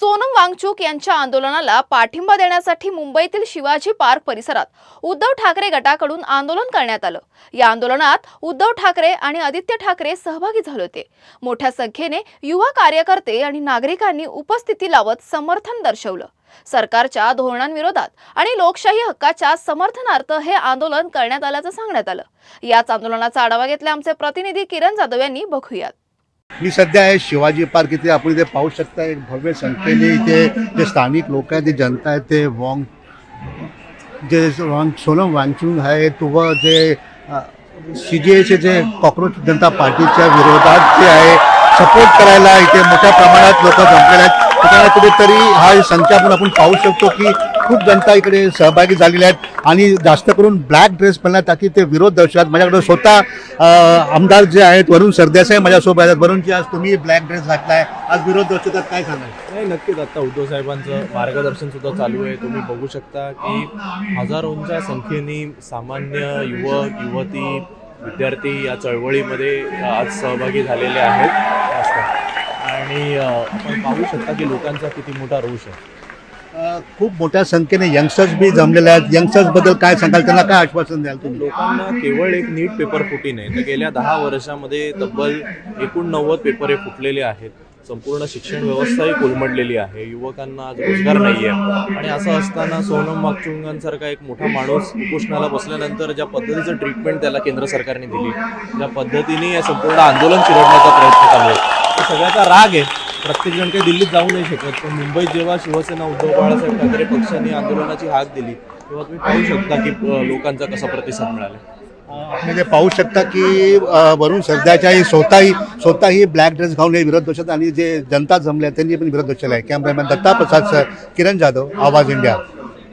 सोनम वांगचुक यांच्या आंदोलनाला पाठिंबा देण्यासाठी मुंबईतील शिवाजी पार्क परिसरात उद्धव ठाकरे गटाकडून आंदोलन करण्यात आलं। या आंदोलनात उद्धव ठाकरे आणि आदित्य ठाकरे सहभागी झाले होते। मोठ्या संख्येने युवा कार्यकर्ते आणि नागरिकांनी उपस्थिती लावत समर्थन दर्शवलं। सरकारच्या धोरणांविरोधात आणि लोकशाही हक्काच्या समर्थनार्थ हे आंदोलन करण्यात आल्याचं सांगण्यात आलं। याच आंदोलनाचा आढावा घेतला आमचे प्रतिनिधी किरण जाधव यांनी। बघूयात। मी सध्या आहे शिवाजी पार्क इथे आपण इथे पाहू शकता। एक भव्य संख्येने इथे जे स्थानिक लोक आहेत, जे जनता आहे, ते सोनम वांगचुक आहे तो जे CJAचे जे कॉकरोच जनता पार्टीच्या विरोधात जे आहे सपोर्ट करायला इथे मोठ्या प्रमाणात लोक जमलेले आहेत। कुठेतरी हा संख्या आपण पाहू शकतो की खूप जनता इकडे सहभागी झालेली आहेत आणि जास्त करून ब्लॅक ड्रेस घालण्यात ताकी ते विरोध दर्शवतात। माझ्याकडे स्वतः आमदार जे आहेत वरुण सरदेसाई माझ्यासोबत आहेत। वरुणजी, आज तुम्ही ब्लॅक ड्रेस घातलाय, आज विरोध दर्शवतात, काय सांगाल? नाही, नक्कीच आता उद्धव साहेबांचं मार्गदर्शन सुद्धा चालू आहे। तुम्ही बघू शकता की हजारोंच्या संख्येने सामान्य युवक युवती विद्यार्थी या चळवळीमध्ये आज सहभागी झालेले आहेत आणि आपण पाहू शकता की लोकांचा किती मोठा रोष आहे। खूप मोठ्या संख्येने यंगस्टर्स बी जमलेले आहेत। यंगस्टर्स बद्दल काय सांगाल, त्यांना काय आश्वासन द्याल तुम्ही? लोकांना केवळ एक नीट पेपर फुटी नाही तर गेल्या 10 वर्षामध्ये तब्बल 89 पेपर हे फुटलेले आहेत। संपूर्ण शिक्षण व्यवस्थाही कोलमडलेली आहे। युवकांना आज रोजगार नाही आहे आणि असं असताना सोनम वांगचुकांसारखा एक मोठा माणूस उपोषणाला बसल्यानंतर ज्या पद्धतीचं ट्रीटमेंट त्याला केंद्र सरकारने दिली, ज्या पद्धतीने या संपूर्ण आंदोलन चिरडण्याचा प्रयत्न चालू आहे, सगळ्याचा राग आहे। प्रत्येकजण काही दिल्लीत जाऊ नाही शकत, पण मुंबईत जेव्हा शिवसेना उद्धव बाळासाहेब ठाकरे पक्षाने आंदोलनाची हाक दिली तेव्हा तुम्ही पाहू शकता की लोकांचा कसा प्रतिसाद मिळाला। म्हणजे पाहू शकता की वरुण सरदेसाई स्वतःही ब्लॅक ड्रेस घालून हे विरोध दर्शवतात आणि जे जनता जमले त्यांनी पण विरोध दर्शवला आहे। कॅमेरामॅन दत्ता प्रसाद सर, किरण जाधव, आवाज इंडिया।